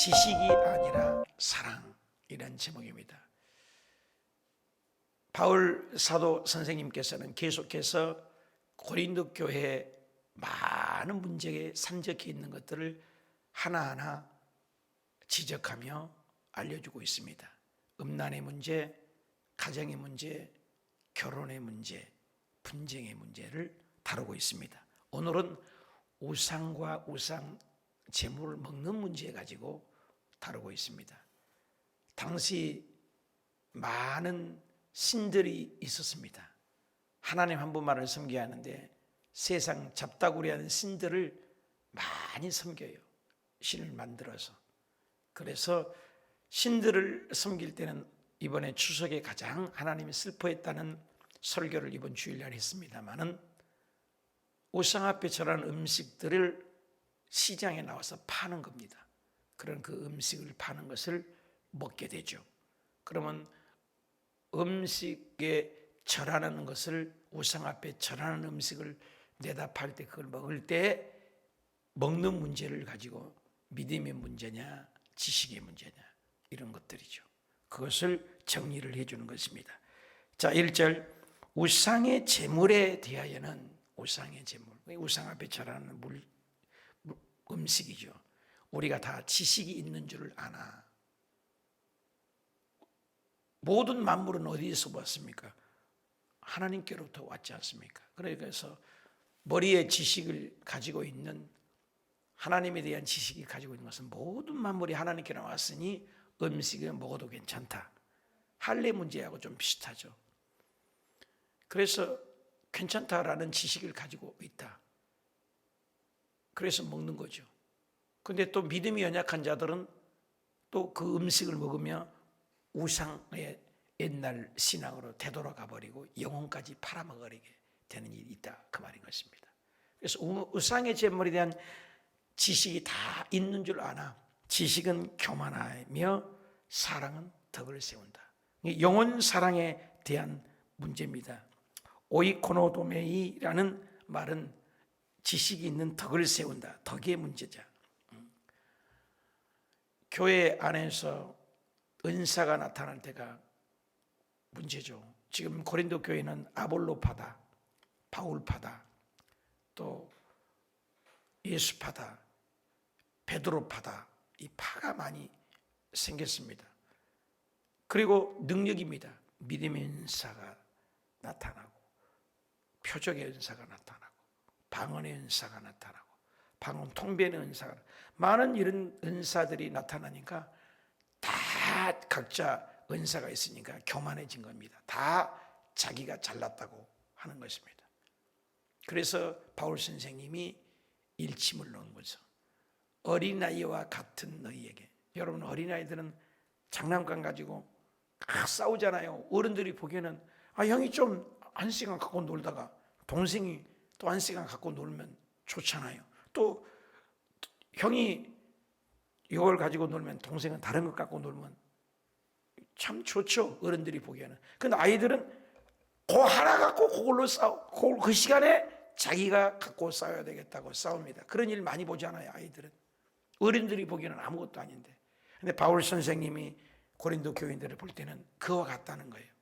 지식이 아니라 사랑이라는 제목입니다. 바울 사도 선생님께서는 계속해서 고린도 교회에 많은 문제에 산적해 있는 것들을 하나하나 지적하며 알려주고 있습니다. 음란의 문제, 가정의 문제, 결혼의 문제, 분쟁의 문제를 다루고 있습니다. 오늘은 우상과 우상 제물을 먹는 문제 가지고 다루고 있습니다. 당시 많은 신들이 있었습니다. 하나님 한 분만을 섬겨야 하는데 세상 잡다구리하는 신들을 많이 섬겨요. 신을 만들어서. 그래서 신들을 섬길 때는 이번에 추석에 가장 하나님이 슬퍼했다는 설교를 이번 주일날 했습니다마는 우상 앞에 절하는 음식들을 시장에 나와서 파는 겁니다. 그런 그 음식을 파는 것을 먹게 되죠. 그러면 음식에 절하는 것을 우상 앞에 절하는 음식을 내다 팔 때 그걸 먹을 때 먹는 문제를 가지고 믿음의 문제냐 지식의 문제냐 이런 것들이죠. 그것을 정리를 해주는 것입니다. 자, 1절 우상의 제물에 대하여는 우상의 제물, 우상 앞에 절하는 음식이죠. 우리가 다 지식이 있는 줄을 아나. 모든 만물은 어디에서 왔습니까? 하나님께로부터 왔지 않습니까? 그래서 머리에 지식을 가지고 있는 하나님에 대한 지식이 가지고 있는 것은 모든 만물이 하나님께 나왔으니 음식을 먹어도 괜찮다. 할례 문제하고 좀 비슷하죠. 그래서 괜찮다라는 지식을 가지고 있다. 그래서 먹는 거죠. 근데 또 믿음이 연약한 자들은 또 그 음식을 먹으며 우상의 옛날 신앙으로 되돌아가 버리고 영혼까지 팔아먹으게 되는 일이 있다. 그 말인 것입니다. 그래서 우상의 제물에 대한 지식이 다 있는 줄 아나. 지식은 교만하며 사랑은 덕을 세운다. 영혼 사랑에 대한 문제입니다. 오이코노도메이라는 말은 지식이 있는 덕을 세운다. 덕의 문제자. 교회 안에서 은사가 나타날 때가 문제죠. 지금 고린도 교회는 아볼로파다, 바울파다, 또 예수파다, 베드로파다, 이 파가 많이 생겼습니다. 그리고 능력입니다. 믿음의 은사가 나타나고 표적의 은사가 나타나고 방언의 은사가 나타나고 방언 통변의 은사가 많은 이런 은사들이 나타나니까 다 각자 은사가 있으니까 교만해진 겁니다. 다 자기가 잘났다고 하는 것입니다. 그래서 바울 선생님이 일침을 놓은 거죠. 어린아이와 같은 너희에게. 여러분 어린아이들은 장난감 가지고 싸우잖아요. 어른들이 보기에는 형이 좀 한 시간 갖고 놀다가 동생이 또 한 시간 갖고 놀면 좋잖아요. 또 형이 이걸 가지고 놀면 동생은 다른 것 갖고 놀면 참 좋죠. 어른들이 보기에는. 근데 아이들은 그 하나 갖고 그걸로 싸워. 그 시간에 자기가 갖고 싸워야 되겠다고 싸웁니다. 그런 일 많이 보잖아요. 아이들은. 어른들이 보기에는 아무것도 아닌데. 근데 바울 선생님이 고린도 교인들을 볼 때는 그와 같다는 거예요.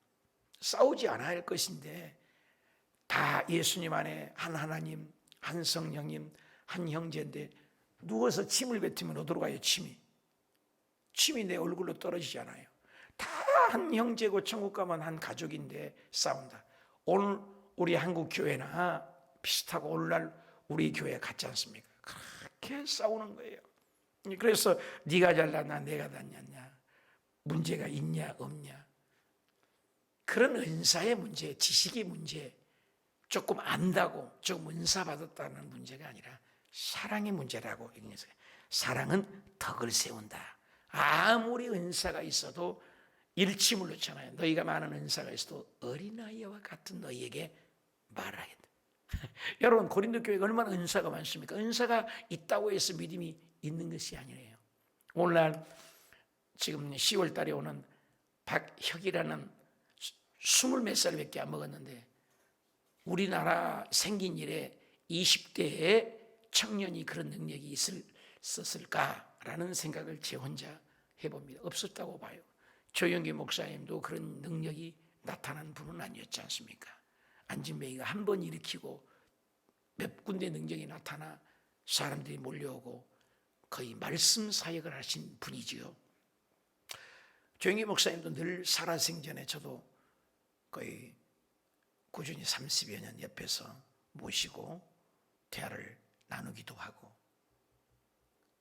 싸우지 않아야 할 것인데 다 예수님 안에 한 하나님, 한 성령님, 한 형제인데 누워서 침을 뱉으면 어디로 가요? 침이 내 얼굴로 떨어지잖아요. 다 한 형제고 천국 가면 한 가족인데 싸운다. 오늘 우리 한국 교회나 비슷하고 오늘날 우리 교회 같지 않습니까? 그렇게 싸우는 거예요. 그래서 네가 잘났나 내가 잘났냐, 문제가 있냐 없냐, 그런 은사의 문제, 지식의 문제, 조금 안다고 조금 은사 받았다는 문제가 아니라 사랑의 문제라고 얘기했어요. 사랑은 덕을 세운다. 아무리 은사가 있어도 일침을 놓잖아요. 너희가 많은 은사가 있어도 어린아이와 같은 너희에게 말하겠다. 여러분 고린도 교회가 얼마나 은사가 많습니까? 은사가 있다고 해서 믿음이 있는 것이 아니에요. 오늘날 지금 10월 달에 오는 박혁이라는 20몇 살밖에 안 먹었는데 우리나라 생긴 일에 20대에 청년이 그런 능력이 있었을까 라는 생각을 제 혼자 해봅니다. 없었다고 봐요. 조영기 목사님도 그런 능력이 나타난 분은 아니었지 않습니까? 안진뱅이가 한 번 일으키고 몇 군데 능력이 나타나 사람들이 몰려오고 거의 말씀 사역을 하신 분이지요. 조영기 목사님도 늘 살아생전에 저도 거의 꾸준히 30여 년 옆에서 모시고 대화를 나누기도 하고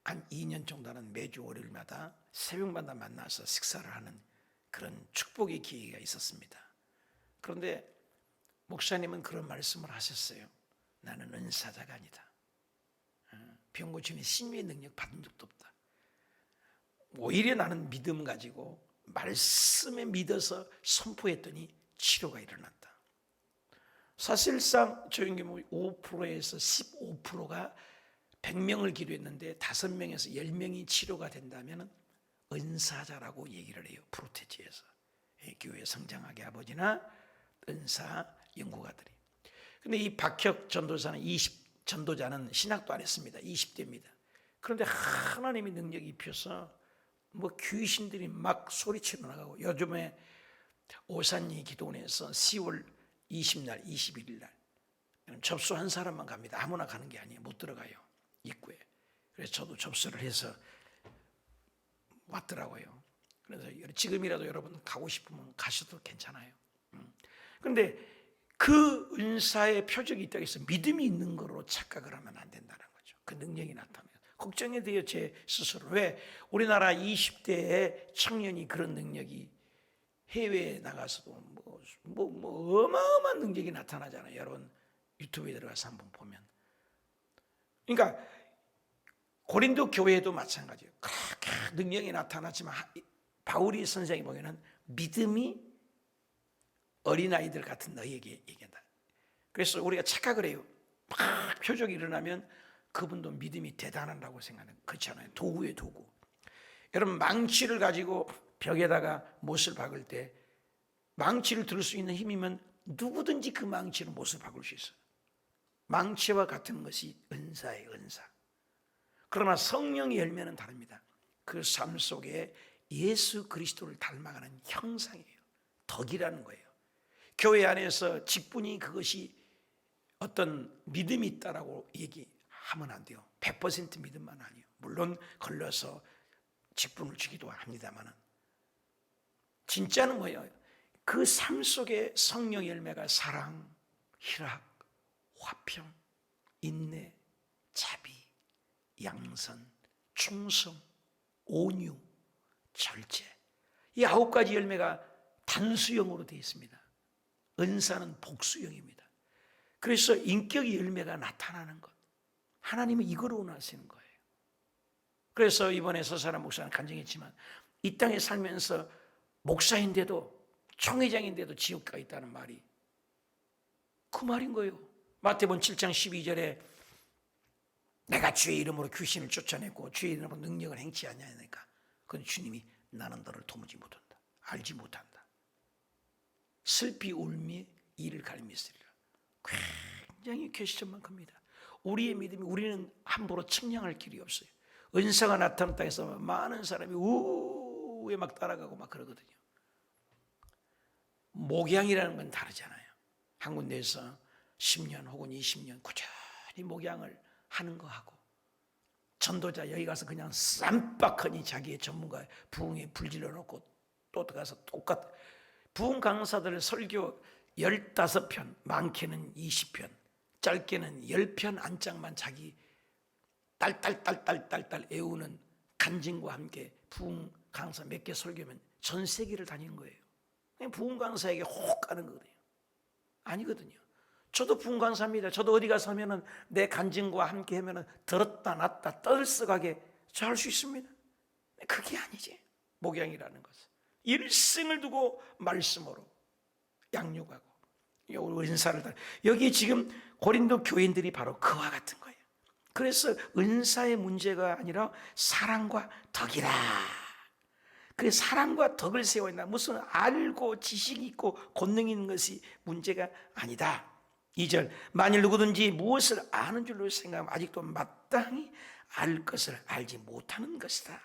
한 2년 정도는 매주 월요일마다 새벽마다 만나서 식사를 하는 그런 축복의 기회가 있었습니다. 그런데 목사님은 그런 말씀을 하셨어요. 나는 은사자가 아니다. 병 고치는 신유의 능력 받은 적도 없다. 오히려 나는 믿음 가지고 말씀에 믿어서 선포했더니 치료가 일어났다. 사실상 조영기 5%에서 15%가 100명을 기도했는데 5명에서 10명이 치료가 된다면 은사자라고 얘기를 해요. 프로테지에서 교회 성장하게 아버지나 은사 연구가들이. 근데 이 박혁 전도자는 전도자는 신학도 안 했습니다. 20대입니다. 그런데 하나님의 능력이 입혀서 뭐 귀신들이 막 소리치러 나가고, 요즘에 오산리 기도원에서 10월 20날 21일 날 접수한 사람만 갑니다. 아무나 가는 게 아니에요. 못 들어가요, 입구에. 그래서 저도 접수를 해서 왔더라고요. 그래서 지금이라도 여러분 가고 싶으면 가셔도 괜찮아요. 그런데 그 은사의 표적이 있다고 해서 믿음이 있는 거로 착각을 하면 안 된다는 거죠. 그 능력이 나타나요. 걱정이 돼요, 제 스스로. 왜 우리나라 20대의 청년이 그런 능력이 해외에 나가서도 뭐 어마어마한 능력이 나타나잖아요. 여러분 유튜브에 들어가서 한번 보면. 그러니까 고린도 교회도 마찬가지예요. 그렇게 능력이 나타나지만 바울이 선생이 보기에는 믿음이 어린아이들 같은 너희에게 얘기한다. 그래서 우리가 착각을 해요. 막 표적이 일어나면 그분도 믿음이 대단하다고 생각하는. 그렇잖아요. 도구예요, 도구. 여러분 망치를 가지고 벽에다가 못을 박을 때 망치를 들 수 있는 힘이면 누구든지 그 망치로 못을 박을 수 있어요. 망치와 같은 것이 은사예요, 은사. 그러나 성령의 열매는 다릅니다. 그 삶 속에 예수 그리스도를 닮아가는 형상이에요. 덕이라는 거예요. 교회 안에서 직분이 그것이 어떤 믿음이 있다라고 얘기하면 안 돼요. 100% 믿음만 아니에요. 물론 걸러서 직분을 주기도 합니다만 진짜는 뭐예요? 그 삶 속에 성령 열매가 사랑, 희락, 화평, 인내, 자비, 양선, 충성, 온유, 절제, 이 9가지 열매가 단수형으로 되어 있습니다. 은사는 복수형입니다. 그래서 인격의 열매가 나타나는 것, 하나님은 이걸 원하시는 거예요. 그래서 이번에 서사람 목사는 간증했지만 이 땅에 살면서 목사인데도 총회장인데도 지옥가 있다는 말이 그 말인 거예요. 마태복음 7장 12절에 내가 주의 이름으로 귀신을 쫓아냈고 주의 이름으로 능력을 행치 않냐니까 그건 주님이 나는 너를 도무지 못한다, 알지 못한다. 슬피 울미 이를 가리미으리라. 굉장히 퀘스천만 큽니다. 우리의 믿음이 우리는 함부로 측량할 길이 없어요. 은사가 나타났다 해서 많은 사람이 우에 막 따라가고 막 그러거든요. 목양이라는 건 다르잖아요. 한 군데에서 10년 혹은 20년 꾸준히 목양을 하는 거하고 전도자 여기 가서 그냥 쌈박하니 자기의 전문가 부흥에 불질러 놓고 또 가서 똑같. 부흥 강사들 설교 15편, 많게는 20편, 짧게는 10편 안짝만 자기 딸딸 애우는 간증과 함께 부흥 강사 몇 개 설교면 전 세계를 다니는 거예요. 그냥 부흥 강사에게 혹 가는 거거든요. 아니거든요. 저도 부흥 강사입니다. 저도 어디 가서 하면은 내 간증과 함께 하면은 들었다 놨다 떠들썩하게 저 할 수 있습니다. 그게 아니지. 목양이라는 것은 일생을 두고 말씀으로 양육하고 은사를 다. 여기 지금 고린도 교인들이 바로 그와 같은 거예요. 그래서 은사의 문제가 아니라 사랑과 덕이라. 그래서 사랑과 덕을 세워야 무슨 알고 지식이 있고 권능 있는 것이 문제가 아니다. 2절 만일 누구든지 무엇을 아는 줄로 생각하면 아직도 마땅히 알 것을 알지 못하는 것이다.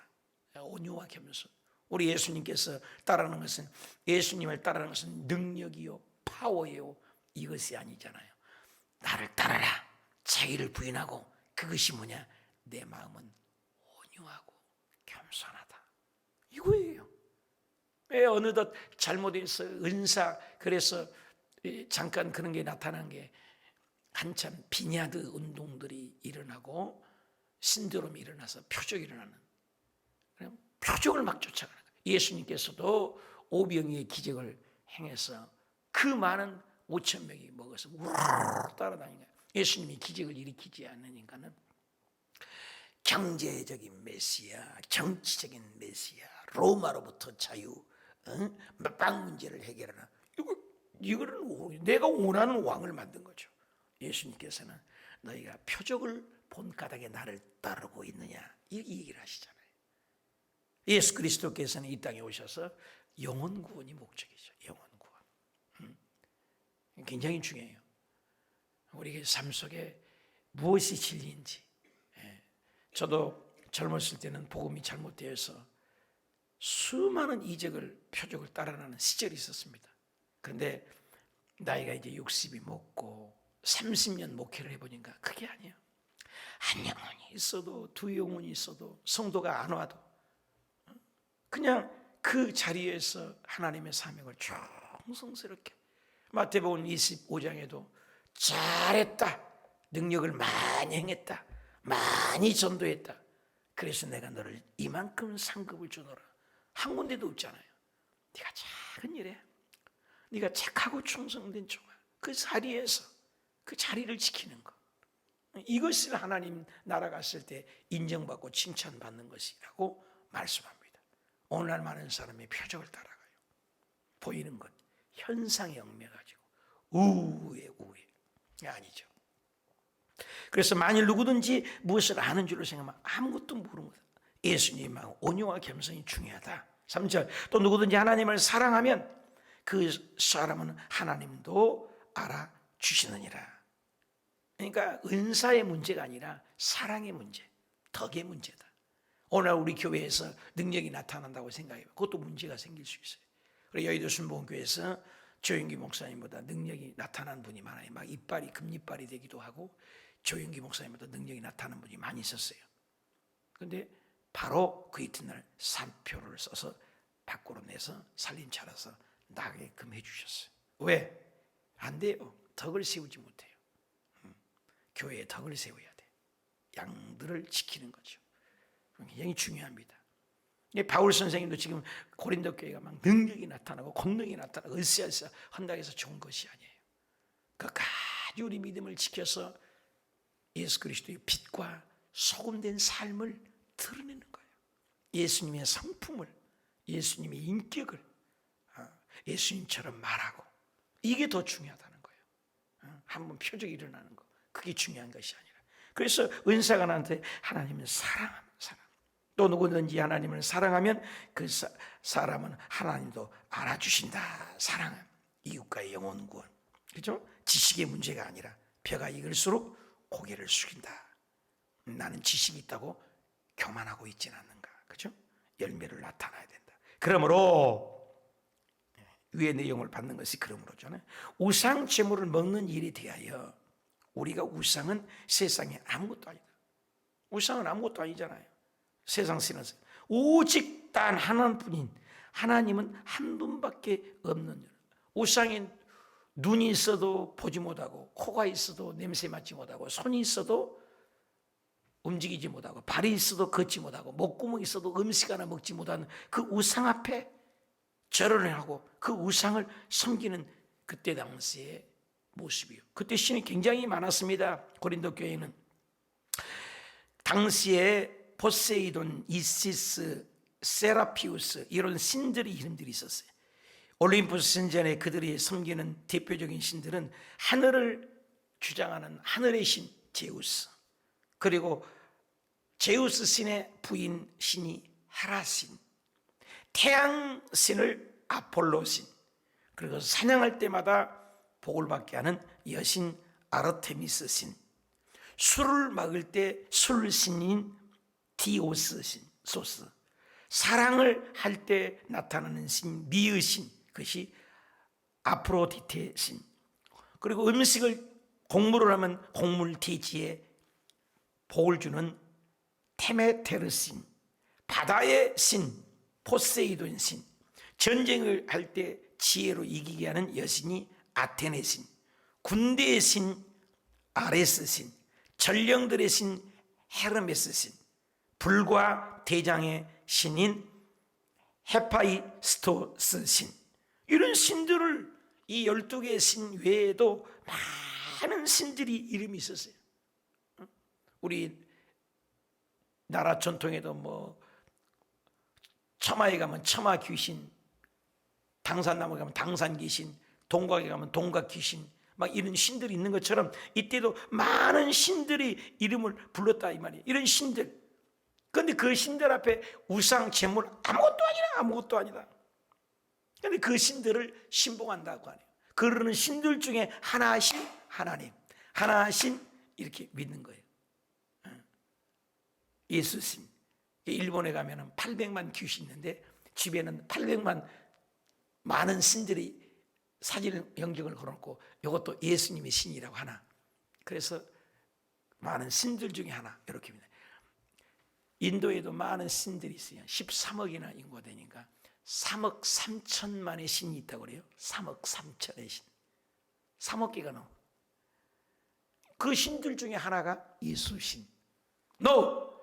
온유와 겸손. 우리 예수님께서 따르는 것은, 예수님을 따르는 것은 능력이요 파워예요 이것이 아니잖아요. 나를 따라라, 자기를 부인하고, 그것이 뭐냐? 내 마음은 온유하고 겸손하다, 이거예요. 왜 어느덧 잘못해서 은사, 그래서 잠깐 그런 게 나타난 게, 한참 비냐드 운동들이 일어나고 신드롬이 일어나서 표적이 일어나는, 표적을 막 쫓아가는 거예요. 예수님께서도 오병이의 기적을 행해서 그 많은 5천 명이 먹어서 우르르 따라다니는 거예요. 예수님이 기적을 일으키지 않으니까는 경제적인 메시아, 정치적인 메시아, 로마로부터 자유, 빵 문제를 해결하는, 이거는 내가 원하는 왕을 만든 거죠. 예수님께서는 너희가 표적을 본 까닭에 나를 따르고 있느냐, 이 얘기를 하시잖아요. 예수 그리스도께서는 이 땅에 오셔서 영혼 구원이 목적이죠. 영혼 구원. 굉장히 중요해요. 우리의 삶 속에 무엇이 진리인지. 저도 젊었을 때는 복음이 잘못되어서 수많은 이적을, 표적을 따라가는 시절이 있었습니다. 그런데 나이가 이제 60이 먹고 30년 목회를 해보니까 그게 아니에요. 한 영혼이 있어도, 두 영혼이 있어도, 성도가 안 와도 그냥 그 자리에서 하나님의 사명을 정성스럽게, 마태복음 25장에도 잘했다, 능력을 많이 행했다, 많이 전도했다, 그래서 내가 너를 이만큼 상급을 주노라, 한 군데도 없잖아요. 네가 작은 일에, 네가 착하고 충성된 종아, 그 자리에서 그 자리를 지키는 것, 이것을 하나님 나라 갔을 때 인정받고 칭찬받는 것이라고 말씀합니다. 오늘날 많은 사람이 표적을 따라가요. 보이는 것, 현상에 얽매가지고 우에 아니죠. 그래서 만일 누구든지 무엇을 아는 줄로 생각하면 아무것도 모르는 거다. 예수님하고 온유와 겸손이 중요하다. 3절, 또 누구든지 하나님을 사랑하면 그 사람은 하나님도 알아주시느니라. 그러니까 은사의 문제가 아니라 사랑의 문제, 덕의 문제다. 오늘 우리 교회에서 능력이 나타난다고 생각해요. 그것도 문제가 생길 수 있어요. 그리고 여의도 순복음교회에서 조영기 목사님보다 능력이 나타난 분이 많아요. 막 이빨이 금이빨이 되기도 하고, 조영기 목사님보다 능력이 나타나는 분이 많이 있었어요. 그런데 바로 그 이튿날 산표를 써서 밖으로 내서 살림 차려서 나게끔 해주셨어요. 왜? 안 돼요. 덕을 세우지 못해요. 교회에 덕을 세워야 돼. 양들을 지키는 거죠. 굉장히 중요합니다. 바울 선생님도 지금 고린도 교회가 막 능력이 나타나고 권능이 나타나고 으쌰으쌰 한다고 해서 좋은 것이 아니에요. 끝까지 우리 믿음을 지켜서 예수 그리스도의 빛과 소금된 삶을 드러내는 거예요. 예수님의 성품을, 예수님의 인격을 예수님처럼 말하고, 이게 더 중요하다는 거예요. 한번 표적이 일어나는 거, 그게 중요한 것이 아니라. 그래서 은사가 나한테 하나님을 사랑합니다. 또 누구든지 하나님을 사랑하면 그 사람은 하나님도 알아주신다. 사랑은 이웃과의 영혼 구원. 그렇죠? 지식의 문제가 아니라 벼가 익을수록 고개를 숙인다. 나는 지식이 있다고 교만하고 있지는 않는가. 그렇죠? 열매를 나타나야 된다. 그러므로 위의 내용을 받는 것이 그러므로잖아요. 우상 제물을 먹는 일에 대하여 우리가, 우상은 세상에 아무것도 아니다. 우상은 아무것도 아니잖아요. 세상 신은 오직 단 하나뿐인 하나님은 한 분밖에 없는. 우상인 눈이 있어도 보지 못하고, 코가 있어도 냄새 맡지 못하고, 손이 있어도 움직이지 못하고, 발이 있어도 걷지 못하고, 목구멍이 있어도 음식 하나 먹지 못하는 그 우상 앞에 절을 하고 그 우상을 섬기는 그때 당시의 모습이요. 그때 신이 굉장히 많았습니다. 고린도 교회는 당시에 포세이돈, 이시스, 세라피우스, 이런 신들이 이름들이 있었어요. 올림푸스 신전에 그들이 섬기는 대표적인 신들은 하늘을 주장하는 하늘의 신 제우스, 그리고 제우스 신의 부인 신이 헤라신, 태양 신을 아폴로 신, 그리고 사냥할 때마다 복을 받게 하는 여신 아르테미스 신, 술을 먹을 때 술신인 디오스 신, 소스, 사랑을 할 때 나타나는 신 미으신, 그것이 아프로디테 신, 그리고 음식을 곡물을 하면 곡물 돼지에 복을 주는 테메테르 신, 바다의 신 포세이돈 신, 전쟁을 할 때 지혜로 이기게 하는 여신이 아테네 신, 군대의 신 아레스 신, 전령들의 신 헤르메스 신, 불과 대장의 신인 헤파이스토스 신, 이런 신들을 이 12개의 신 외에도 많은 신들이 이름이 있었어요. 우리 나라 전통에도 뭐 처마에 가면 처마 귀신, 당산나무에 가면 당산 귀신, 동각에 가면 동각 귀신, 막 이런 신들이 있는 것처럼 이때도 많은 신들이 이름을 불렀다 이 말이에요. 이런 신들. 그런데 그 신들 앞에 우상, 제물 아무것도 아니라 아무것도 아니다. 그런데 그 신들을 신봉한다고 하네요. 그러는 신들 중에 하나신 하나님, 하나신 이렇게 믿는 거예요. 예수신. 일본에 가면 800만 귀신이 있는데 집에는 800만 많은 신들이 사진 영경을 걸어놓고 이것도 예수님의 신이라고 하나. 그래서 많은 신들 중에 하나 이렇게 입니다. 인도에도 많은 신들이 있어요. 13억이나 인구가 되니까 3억 3천만의 신이 있다고 그래요. 3억 3천의 신. 3억 개가 넘어. 그 신들 중에 하나가 예수신. No!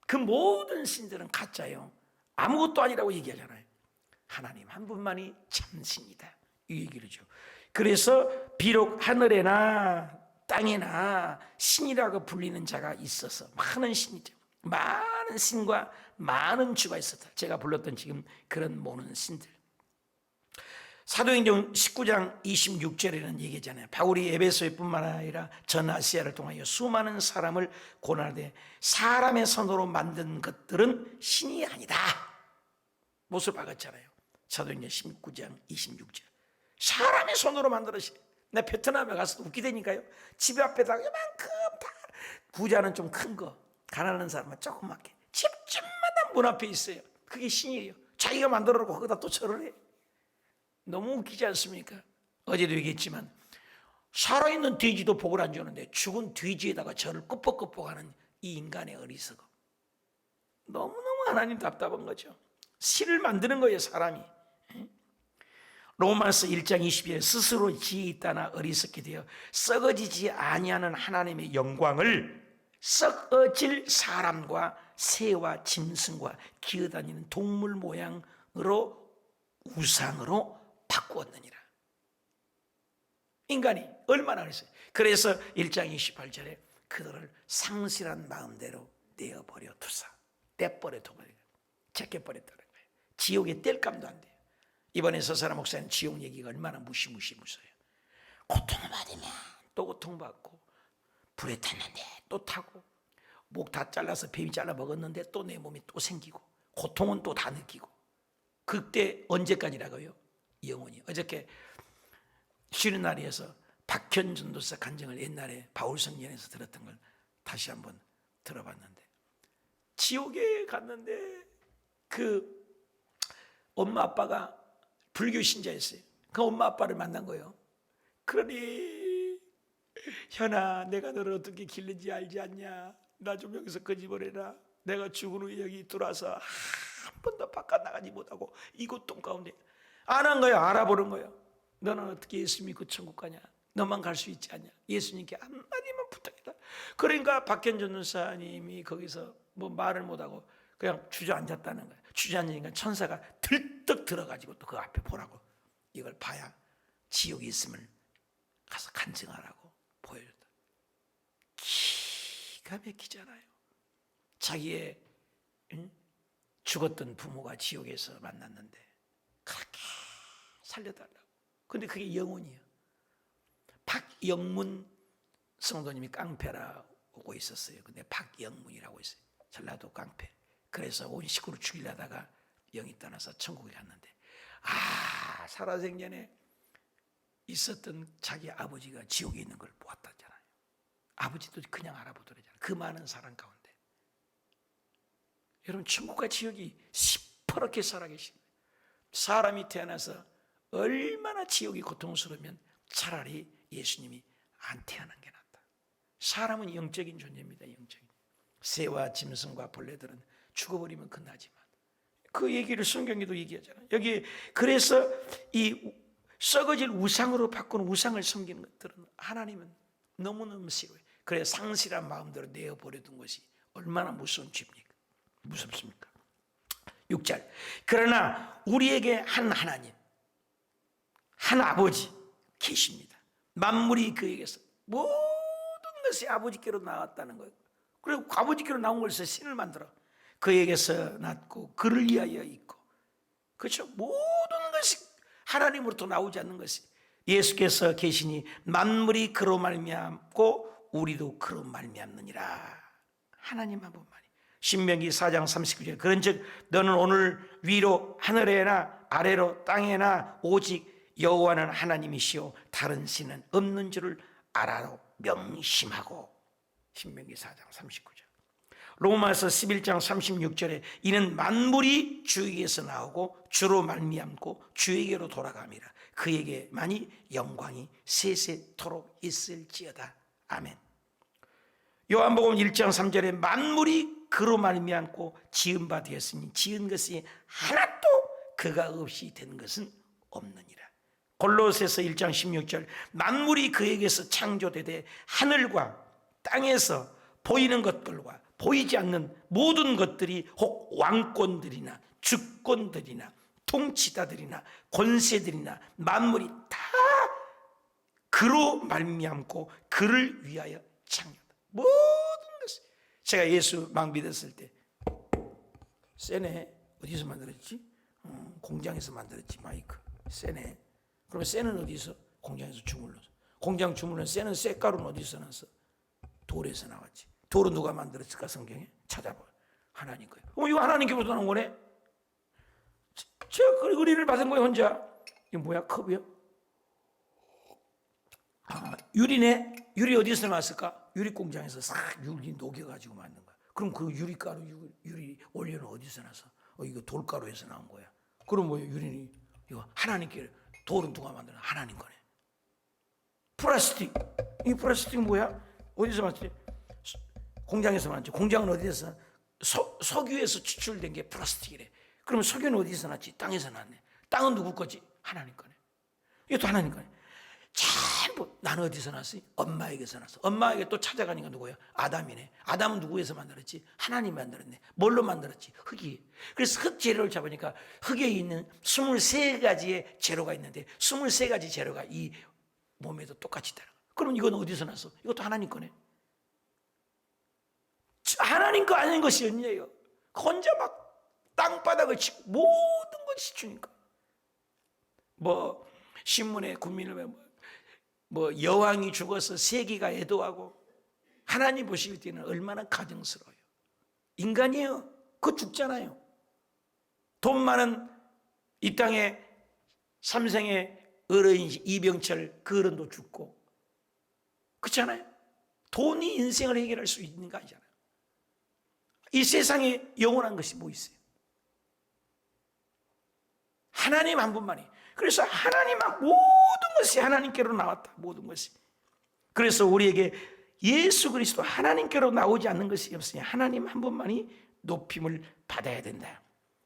그 모든 신들은 가짜예요. 아무것도 아니라고 얘기하잖아요. 하나님 한 분만이 참신이다 이 얘기를 하죠. 그래서 비록 하늘에나 땅에나 신이라고 불리는 자가 있어서 많은 신이죠. 많은 신과 많은 주가 있었다. 제가 불렀던 지금 그런 모든 신들. 사도행전 19장 26절에는 얘기하잖아요. 바울이 에베소에 뿐만 아니라 전 아시아를 통하여 수많은 사람을 고난하되 사람의 손으로 만든 것들은 신이 아니다. 못을 박았잖아요. 사도행전 19장 26절. 사람의 손으로 만들었어요. 내 베트남에 가서 웃기다니까요. 집 앞에다가 이만큼 다, 부자는 좀 큰 거, 가난한 사람은 조그맣게 집집마다 문 앞에 있어요. 그게 신이에요. 자기가 만들어 놓고 거기다 또 절을 해. 너무 웃기지 않습니까? 어제도 얘기했지만 살아있는 돼지도 복을 안 주는데 죽은 돼지에다가 절을 끄뻑끄뻑하는 이 인간의 어리석음. 너무너무 하나님 답답한 거죠. 신을 만드는 거예요, 사람이. 로마서 1장 20절에 스스로 지혜 있다나 어리석게 되어 썩어지지 아니하는 하나님의 영광을 썩어질 사람과 새와 짐승과 기어다니는 동물 모양으로 우상으로 바꾸었느니라. 인간이 얼마나 그랬어요. 그래서 1장 28절에 그들을 상실한 마음대로 내어버려 두사, 떼버려 두버려, 제껴버렸다는 거예요. 지옥에 뗄 감도 안 돼요. 이번에 서사라 목사님 지옥 얘기가 얼마나 무시무셔요. 고통을 받으면 또 고통받고, 불에 탔는데 또 타고, 목 다 잘라서 뱀이 잘라 먹었는데 또 내 몸이 또 생기고, 고통은 또 다 느끼고. 그때 언제까지라고요? 영원히. 어저께 쉬는 날이어서 박현 전도사 간증을 옛날에 바울성전에서 들었던 걸 다시 한번 들어봤는데, 지옥에 갔는데 그 엄마 아빠가 불교 신자였어요. 그 엄마 아빠를 만난 거예요. 그러니 현아, 내가 너를 어떻게 길는지 알지 않냐? 나 좀 여기서 끄집어내라. 내가 죽은 후에 여기 들어와서 한 번도 바깥 나가지 못하고 이곳 동 가운데 안 한 거야. 알아보는 거예요. 너는 어떻게 예수 믿고 천국 가냐? 너만 갈 수 있지 않냐? 예수님께 한마디만 부탁이다. 그러니까 박현 전도사님이 거기서 뭐 말을 못하고 그냥 주저앉았다는 거예요. 주저앉으니까 천사가 들떡 들어가지고 또 그 앞에 보라고, 이걸 봐야 지옥에 있음을 가서 간증하라고 보여줬다. 기가 막히잖아요. 자기의 죽었던 부모가 지옥에서 만났는데 그렇게 살려달라고. 근데 그게 영혼이에요. 박영문 성도님이 깡패라고 있었어요. 근데 박영문이라고 있어요. 전라도 깡패. 그래서 온 식구를 죽이려다가 영이 떠나서 천국에 갔는데, 살아생전에 있었던 자기 아버지가 지옥에 있는 걸 보았다잖아요. 아버지도 그냥 알아보더라잖아요. 그 많은 사람 가운데. 여러분, 천국과 지옥이 시퍼렇게 살아계십니다. 사람이 태어나서 얼마나 지옥이 고통스러우면 차라리 예수님이 안 태어난 게 낫다. 사람은 영적인 존재입니다. 영적인. 새와 짐승과 벌레들은 죽어버리면 끝나지만, 그 얘기를 성경에도 얘기하잖아요. 여기 그래서 이 썩어질 우상으로 바꾸는 우상을 섬기는 것들은 하나님은 너무너무 싫어요. 그래서 상실한 마음대로 내어버려둔 것이 얼마나 무서운 죄입니까? 무섭습니까? 6절. 그러나 우리에게 한 하나님, 한 아버지 계십니다. 만물이 그에게서 모든 것이 아버지께로 나왔다는 거예요. 그리고 아버지께로 나온 것에서 신을 만들어 그에게서 났고 그를 위하여 있고, 그렇죠? 모든 것이 하나님으로부터 나오지 않는 것이 예수께서 계시니 만물이 그로 말미암고 우리도 그로 말미암느니라. 하나님 한 분만이. 신명기 4장 39절. 그런즉 너는 오늘 위로 하늘에나 아래로 땅에나 오직 여호와는 하나님이시요 다른 신은 없는 줄을 알아로 명심하고. 신명기 4장 39절. 로마서 11장 36절에 이는 만물이 주에게서 나오고 주로 말미암고 주에게로 돌아갑니다. 그에게만이 영광이 세세토록 있을지어다. 아멘. 요한복음 1장 3절에 만물이 그로 말미암고 지은 바 되었으니 지은 것이 하나도 그가 없이 된 것은 없느니라. 골로새서 1장 16절 만물이 그에게서 창조되되 하늘과 땅에서 보이는 것들과 보이지 않는 모든 것들이 혹 왕권들이나 주권들이나 통치자들이나 권세들이나 만물이 다 그로 말미암고 그를 위하여 창조다. 모든 것이. 제가 예수 막 믿었을 때 세네 어디서 만들었지? 공장에서 만들었지. 마이크 세네. 그러면 쇠는 어디서? 공장에서 주물러서. 공장 주물러서 쇠는 쇠가루는 어디서 났어? 돌에서 나왔지. 돌은 누가 만들었을까? 성경에 찾아봐. 하나님 거예요. 이거 하나님께로부터 나온 거네. 제가 의리를 받은 거예요, 혼자. 이거 뭐야? 컵이요? 유리네. 유리 어디서 나왔을까? 유리 공장에서 싹 유리 녹여가지고 만든 거야. 그럼 그 유리가루, 유리 원료는 어디서 나서? 이거 돌가루에서 나온 거야. 그럼 뭐예요? 유리는 이거 하나님께. 돌은 누가 만드나? 하나님 거네. 플라스틱. 이 플라스틱 뭐야? 어디서 만들지? 공장에서 만들지. 공장은 어디서? 석유에서 추출된 게 플라스틱이래. 그러면 석유는 어디서 났지? 땅에서 났네. 땅은 누구 거지? 하나님 거네. 이것도 하나님 거네. 전부 나는 어디서 났어? 엄마에게서 났어. 엄마에게 또 찾아가니까 누구야? 아담이네. 아담은 누구에서 만들었지? 하나님이 만들었네. 뭘로 만들었지? 흙이. 그래서 흙 재료를 잡으니까 흙에 있는 23가지의 재료가 있는데 23가지 재료가 이 몸에도 똑같이 있다는 거야. 그럼 이건 어디서 났어? 이것도 하나님 거네. 하나님 거 아닌 것이 아니에요. 혼자 막 땅바닥을 치고 모든 것이 주니까. 뭐 신문에 국민을 뭐 여왕이 죽어서 세계가 애도하고 하나님 보실 때는 얼마나 가증스러워요. 인간이에요. 그거 죽잖아요. 돈 많은 이 땅에 삼생의 어른 이병철 그 어른도 죽고 그렇잖아요. 돈이 인생을 해결할 수 있는 거 아니잖아요. 이 세상에 영원한 것이 뭐 있어요? 하나님 한 분만이. 그래서 하나님만 모든 것이 하나님께로 나왔다. 모든 것이. 그래서 우리에게 예수 그리스도 하나님께로 나오지 않는 것이 없으니 하나님 한 분만이 높임을 받아야 된다.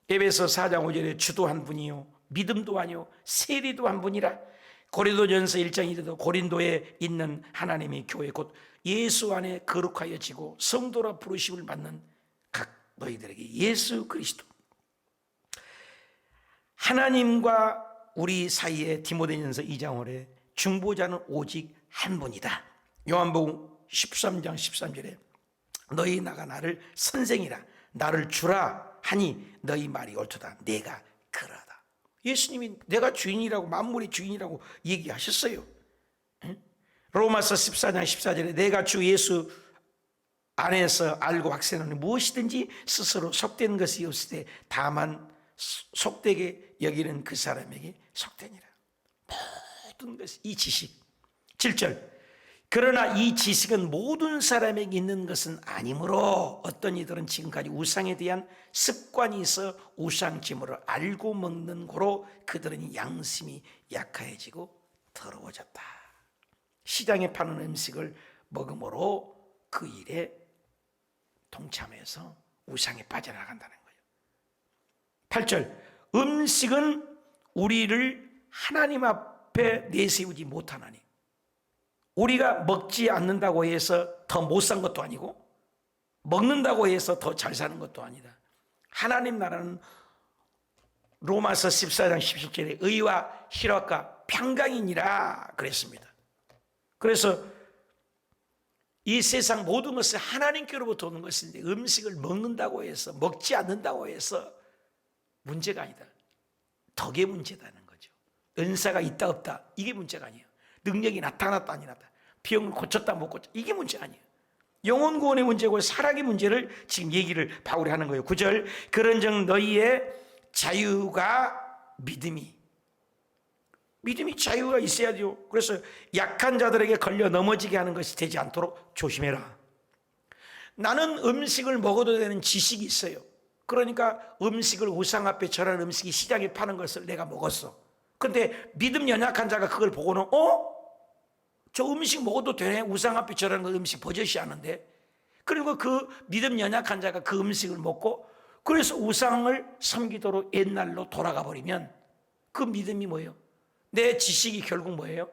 에베소 4장 5절에 주도 한 분이요 믿음도 아니요 세리도 한 분이라. 고린도전서 1장 2절에도 고린도에 있는 하나님의 교회 곧 예수 안에 거룩하여지고 성도라 부르심을 받는 각 너희들에게 예수 그리스도 하나님과 우리 사이에 디모데전서 2장 5절에 중보자는 오직 한 분이다. 요한복음 13장 13절에 너희 나가 나를 선생이라 나를 주라 하니 너희 말이 옳도다. 내가 그러하다. 예수님이 내가 주인이라고 만물의 주인이라고 얘기하셨어요. 로마서 14장 14절에 내가 주 예수 안에서 알고 확신하니 무엇이든지 스스로 속된 것이 없을 때 다만 속되게 여기는 그 사람에게 속되니라. 모든 것이 이 지식. 7절 그러나 이 지식은 모든 사람에게 있는 것은 아니므로 어떤 이들은 지금까지 우상에 대한 습관이 있어 우상제물을 알고 먹는 고로 그들은 양심이 약해지고 더러워졌다. 시장에 파는 음식을 먹음으로 그 일에 동참해서 우상에 빠져나간다는 거예요. 8절, 음식은 우리를 하나님 앞에 내세우지 못하나니, 우리가 먹지 않는다고 해서 더 못 산 것도 아니고 먹는다고 해서 더 잘 사는 것도 아니다. 하나님 나라는 로마서 14장 17절에 의와 희락과 평강이니라 그랬습니다. 그래서 이 세상 모든 것은 하나님께로부터 오는 것인데 음식을 먹는다고 해서 먹지 않는다고 해서 문제가 아니다. 덕의 문제다는 거죠. 은사가 있다 없다 이게 문제가 아니에요. 능력이 나타났다 안 나타났다, 병을 고쳤다 못 고쳤다 이게 문제 아니에요. 영혼 구원의 문제고 사랑의 문제를 지금 얘기를 바울이 하는 거예요. 9절, 그런즉 너희의 자유가 믿음이 자유가 있어야죠. 그래서 약한 자들에게 걸려 넘어지게 하는 것이 되지 않도록 조심해라. 나는 음식을 먹어도 되는 지식이 있어요. 그러니까 음식을 우상 앞에 절하는 음식이 시장에 파는 것을 내가 먹었어. 근데 믿음 연약한 자가 그걸 보고는 저 음식 먹어도 되네? 우상 앞에 절하는 그 음식 버젓이 하는데. 그리고 그 믿음 연약한 자가 그 음식을 먹고 그래서 우상을 섬기도록 옛날로 돌아가 버리면 그 믿음이 뭐예요? 내 지식이 결국 뭐예요?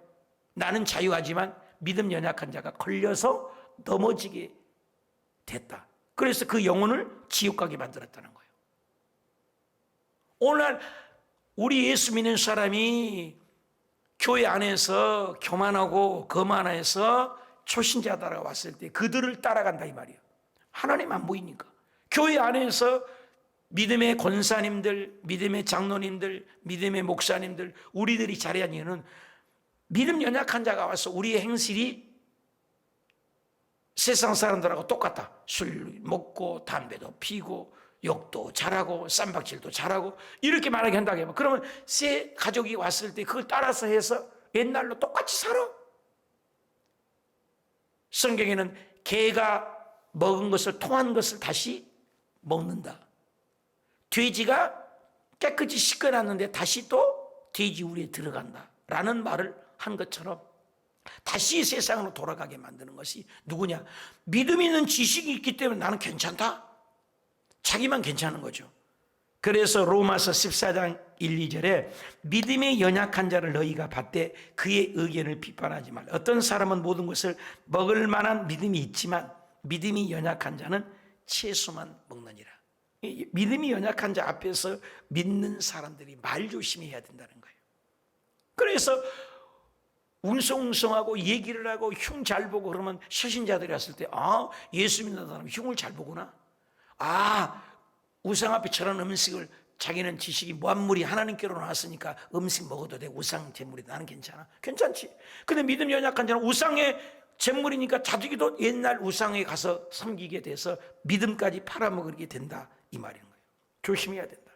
나는 자유하지만 믿음 연약한 자가 걸려서 넘어지게 됐다. 그래서 그 영혼을 지옥 가게 만들었다는 거예요. 오늘 우리 예수 믿는 사람이 교회 안에서 교만하고 거만해서 초신자들이 왔을 때 그들을 따라간다 이 말이에요. 하나님 안 보이니까. 교회 안에서 믿음의 권사님들, 믿음의 장로님들, 믿음의 목사님들, 우리들이 자리한 이유는 믿음 연약한 자가 와서 우리의 행실이 세상 사람들하고 똑같다. 술 먹고 담배도 피고 욕도 잘하고 쌈박질도 잘하고 이렇게 말하게 한다고 해요. 그러면 새 가족이 왔을 때 그걸 따라서 해서 옛날로 똑같이 살아. 성경에는 개가 먹은 것을 토한 것을 다시 먹는다. 돼지가 깨끗이 씻겨놨는데 다시 또 돼지 우리에 들어간다 라는 말을 한 것처럼 다시 세상으로 돌아가게 만드는 것이 누구냐? 믿음 있는 지식이 있기 때문에 나는 괜찮다. 자기만 괜찮은 거죠. 그래서 로마서 14장 1, 2절에 믿음의 연약한 자를 너희가 받되 그의 의견을 비판하지 말라. 어떤 사람은 모든 것을 먹을 만한 믿음이 있지만 믿음이 연약한 자는 채소만 먹느니라. 믿음이 연약한 자 앞에서 믿는 사람들이 말조심해야 된다는 거예요. 그래서 웅성웅성하고 얘기를 하고 흉 잘 보고 그러면 서신자들이 왔을 때 예수 믿는 사람은 흉을 잘 보구나. 우상 앞에 저런 음식을 자기는 지식이 무한물이 하나님께로 나왔으니까 음식 먹어도 돼. 우상 제물이 나는 괜찮아. 괜찮지. 근데 믿음 연약한 자는 우상의 제물이니까 자기도 옛날 우상에 가서 섬기게 돼서 믿음까지 팔아먹게 된다 이 말인 거예요. 조심해야 된다.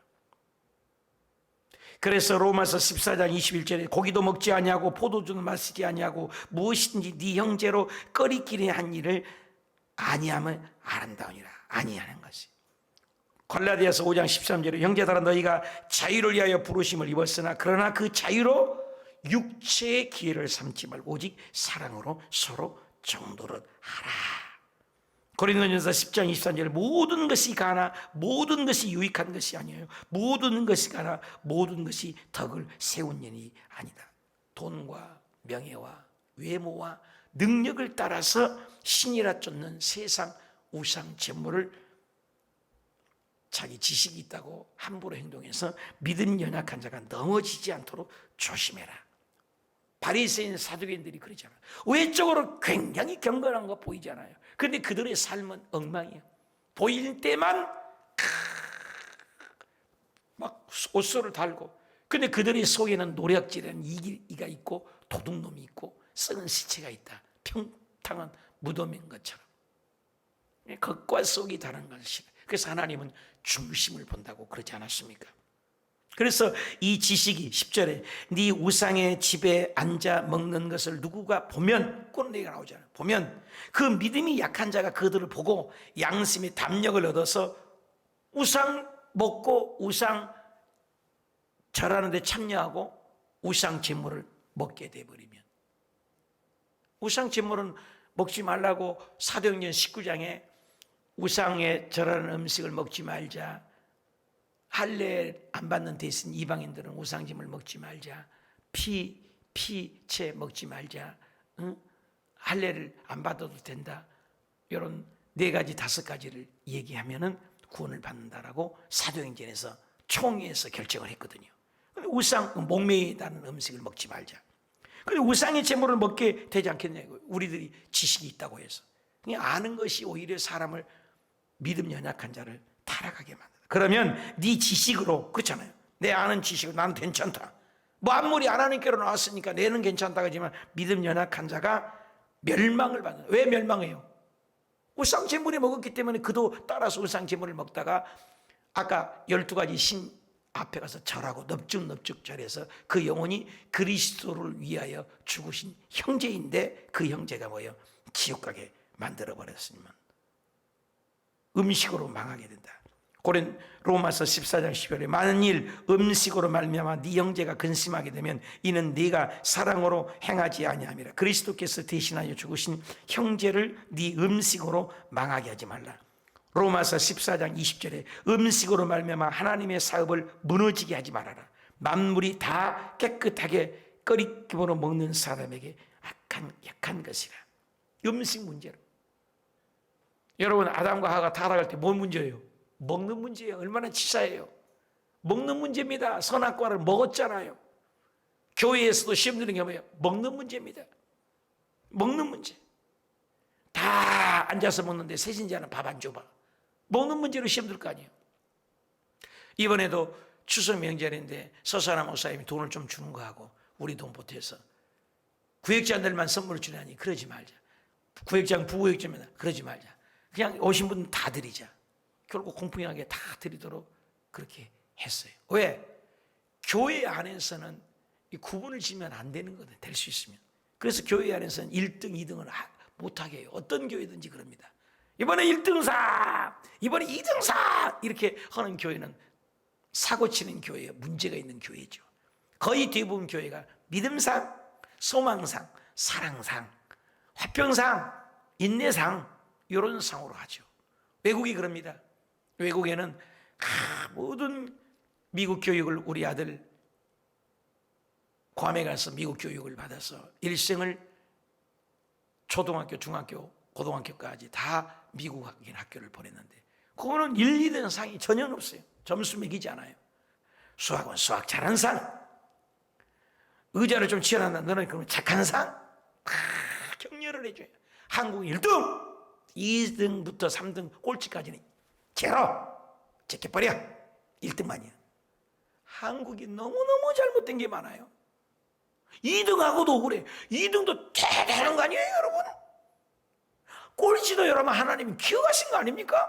그래서 로마서 14장 21절에 고기도 먹지 아니하고 포도주도 마시지 아니하고 무엇이든지 네 형제로 꺼리끼리 한 일을 아니하면 아름다우니라. 아니하는 것이. 갈라디아서 5장 13절에 형제들아 너희가 자유를 위하여 부르심을 입었으나 그러나 그 자유로 육체의 기회를 삼지 말고 오직 사랑으로 서로 정도를 하라. 고린도전서 10장 23절에 모든 것이 가나 모든 것이 유익한 것이 아니에요. 모든 것이 가나 모든 것이 덕을 세운 일이 아니다. 돈과 명예와 외모와 능력을 따라서 신이라 쫓는 세상 우상 제물을 자기 지식이 있다고 함부로 행동해서 믿음 연약한 자가 넘어지지 않도록 조심해라. 바리새인 사두개인들이 그러잖아요. 외적으로 굉장히 경건한 거 보이잖아요. 그런데 그들의 삶은 엉망이에요. 보일 때만 막 옷소를 달고, 근데 그들의 속에는 노략질이라는 이가 있고 도둑놈이 있고 썩은 시체가 있다. 평탕한 무덤인 것처럼. 겉과 속이 다른 것이. 그래서 하나님은 중심을 본다고 그러지 않았습니까? 그래서 이 지식이 10절에 네 우상의 집에 앉아 먹는 것을 누구가 보면, 그런 얘기가 나오잖아요. 보면 그 믿음이 약한 자가 그들을 보고 양심의 담력을 얻어서 우상 먹고 우상 절하는 데 참여하고 우상 제물을 먹게 돼버리면, 우상 제물은 먹지 말라고 사도행전 19장에 우상에 절하는 음식을 먹지 말자, 할례 안 받는 대신 이방인들은 우상짐을 먹지 말자, 피채 먹지 말자, 할례를 안 받아도 된다, 이런 4가지 5가지를 얘기하면은 구원을 받는다라고 사도행전에서 총회에서 결정을 했거든요. 근데 우상, 목매이다는 음식을 먹지 말자. 근데 우상의 제물을 먹게 되지 않겠냐고, 우리들이 지식이 있다고 해서. 그냥 아는 것이 오히려 사람을, 믿음 연약한 자를 타락하게 만든다. 그러면 네 지식으로, 그렇잖아요. 내 아는 지식으로 나는 괜찮다. 뭐 아무리 하나님께로 나왔으니까 내는 괜찮다 하지만 믿음 연약한 자가 멸망을 받는다. 왜 멸망해요? 우상 제물을 먹었기 때문에 그도 따라서 우상 제물을 먹다가 아까 12가지 신 앞에 가서 절하고 넙죽넙죽 절해서 그 영혼이 그리스도를 위하여 죽으신 형제인데 그 형제가 뭐예요? 지옥 가게 만들어버렸으면 음식으로 망하게 된다. 로마서 14장 10절에 만일 음식으로 말미암아 네 형제가 근심하게 되면 이는 네가 사랑으로 행하지 아니함이라. 그리스도께서 대신하여 죽으신 형제를 네 음식으로 망하게 하지 말라. 로마서 14장 20절에 음식으로 말미암아 하나님의 사업을 무너지게 하지 말아라. 만물이 다 깨끗하게 끓이기로 먹는 사람에게 약한 것이라. 음식 문제로. 여러분, 아담과 하와가 타락할 때 뭔 문제예요? 먹는 문제예요. 얼마나 치사해요. 먹는 문제입니다. 선악과를 먹었잖아요. 교회에서도 시험 드는 게 뭐예요? 먹는 문제입니다. 먹는 문제. 다 앉아서 먹는데 세신자는 밥 안 줘봐. 먹는 문제로 시험 들 거 아니에요. 이번에도 추석 명절인데 서사나 목사님이 돈을 좀 주는 거 하고 우리 돈 보태서 구역장들만 선물을 주라니 그러지 말자. 구역장, 부구역장만 그러지 말자. 그냥 오신 분 다 드리자. 결국 공평하게 다 드리도록 그렇게 했어요. 왜? 교회 안에서는 구분을 지면 안 되는 거든, 될 수 있으면. 그래서 교회 안에서는 1등, 2등을 못하게 해요. 어떤 교회든지 그럽니다. 이번에 1등상, 이번에 2등상 이렇게 하는 교회는 사고치는 교회예요. 문제가 있는 교회죠. 거의 대부분 교회가 믿음상, 소망상, 사랑상, 화평상, 인내상 이런 상으로 하죠. 외국이 그럽니다. 외국에는 모든 미국 교육을, 우리 아들 괌에 가서 미국 교육을 받아서 일생을 초등학교, 중학교, 고등학교까지 다 미국인 학교를 보냈는데 그거는 1, 2등 상이 전혀 없어요. 점수 매기지 않아요. 수학은 수학 잘하는 상, 의자를 좀 치열한다, 너는 그러면 착한 상, 다 격려를 해줘요. 한국 1등, 2등부터 3등 꼴찌까지는 제로, 제껴버려. 1등만이야. 한국이 너무너무 잘못된 게 많아요. 2등하고도 억울해. 2등도 대단한 거 아니에요, 여러분? 꼴찌도 여러분 하나님이 기억하신 거 아닙니까?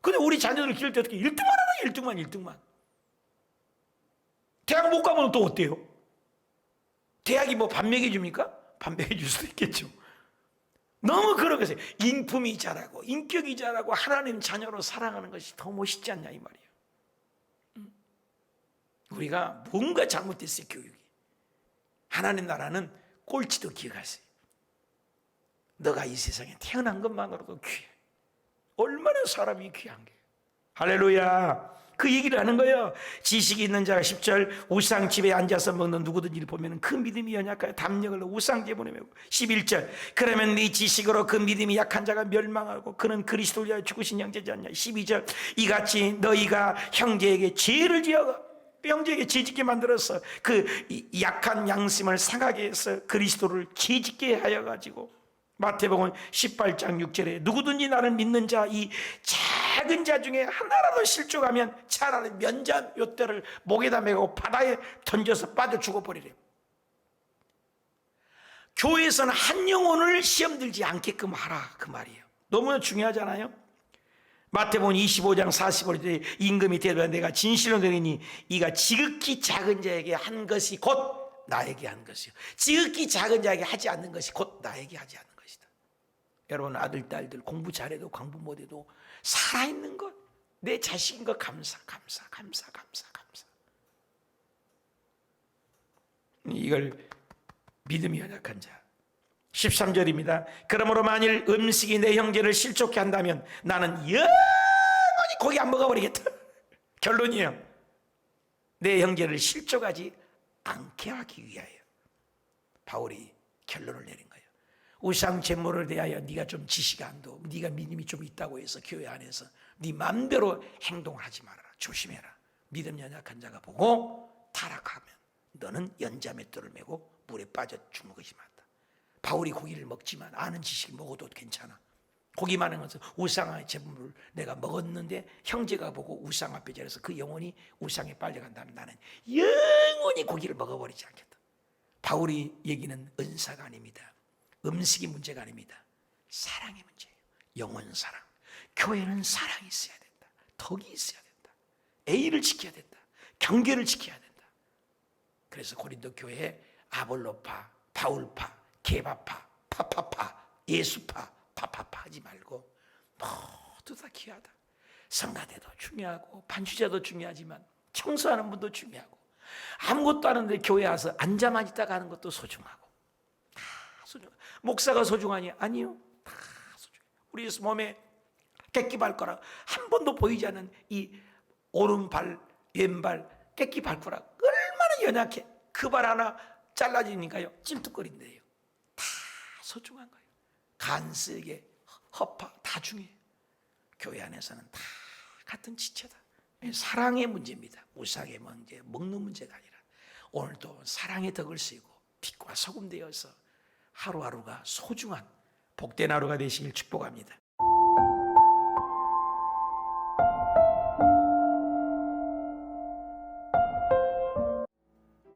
근데 우리 자녀들 키울 때 어떻게 1등만 하나, 1등만. 대학 못 가면 또 어때요? 대학이 뭐 밥 먹여줍니까? 밥 먹여줄 수도 있겠죠. 너무 그런 것에 인품이 자라고 인격이 자라고 하나님 자녀로 살아가는 것이 더 멋있지 않냐 이 말이에요. 우리가 뭔가 잘못됐어요. 교육이. 하나님 나라는 꼴찌도 기억하세요. 너가 이 세상에 태어난 것만으로도 귀해. 얼마나 사람이 귀한 게. 할렐루야. 그 얘기를 하는 거예요. 지식이 있는 자가 10절 우상 집에 앉아서 먹는 누구든지를 보면 그 믿음이 연약하여 담력을 우상 제물에 메고 11절 그러면 네 지식으로 그 믿음이 약한 자가 멸망하고 그는 그리스도를 위하여 죽으신 형제지 않냐. 12절 이같이 너희가 형제에게 죄를 지어 형제에게 죄짓게 만들어서 그 약한 양심을 상하게 해서 그리스도를 죄짓게 하여 가지고 마태복음 18장 6절에 누구든지 나를 믿는 자 이 작은 자 중에 하나라도 실족하면 차라리 면잔 요대를 목에다 메고 바다에 던져서 빠져 죽어버리래요. 교회에서는 한 영혼을 시험 들지 않게끔 하라 그 말이에요. 너무나 중요하잖아요. 마태복음 25장 45절에 임금이 대답하되 내가 진실로 너희니 이가 지극히 작은 자에게 한 것이 곧 나에게 한 것이요 지극히 작은 자에게 하지 않는 것이 곧 나에게 하지 않는 것이다. 여러분 아들 딸들 공부 잘해도 공부 못해도 살아있는 것 내 자식인 것 감사. 이걸 믿음이 연약한 자. 13절입니다. 그러므로 만일 음식이 내 형제를 실족케 한다면 나는 영원히 고기 안 먹어버리겠다. 결론이에요. 내 형제를 실족하지 않게 하기 위하여 바울이 결론을 내린 거예요. 우상 제물을 대하여 네가 좀 지시가 안 돼. 네가 믿음이 좀 있다고 해서 교회 안에서 네 맘대로 행동을 하지 말아라. 조심해라. 믿음 연약한 자가 보고 타락하면 너는 연자맷돌을 메고 물에 빠져 죽는 것이 맞다. 바울이 고기를 먹지만 아는 지식이 먹어도 괜찮아. 고기 많은 것은 우상의 제물을 내가 먹었는데 형제가 보고 우상 앞에 절해서 그 영혼이 우상에 빨려간다면 나는 영원히 고기를 먹어버리지 않겠다. 바울이 얘기는 은사가 아닙니다. 음식이 문제가 아닙니다. 사랑의 문제예요. 영혼 사랑. 교회는 사랑이 있어야 된다. 덕이 있어야 된다. A를 지켜야 된다. 경계를 지켜야 된다. 그래서 고린도 교회에 아볼로파, 바울파, 개바파, 파파파, 예수파, 파파파 하지 말고 모두 다 귀하다. 성가대도 중요하고 반주자도 중요하지만 청소하는 분도 중요하고 아무것도 안 하는데 교회 와서 앉아만 있다가 하는 것도 소중하고 다 소중하고 목사가 소중하니? 아니요. 다 소중해요. 우리 몸에 깨끼 밟거라 한 번도 보이지 않는 이 오른발, 왼발 깨끼 밟거라 얼마나 연약해. 그 발 하나 잘라지니까요 찔뚝거린대요. 다 소중한 거예요. 간쓰게 허파 다 중요해요. 교회 안에서는 다 같은 지체다. 사랑의 문제입니다. 우상의 문제, 먹는 문제가 아니라 오늘도 사랑의 덕을 쓰고 빛과 소금 되어서 하루하루가 소중한 복된 하루가 되시길 축복합니다.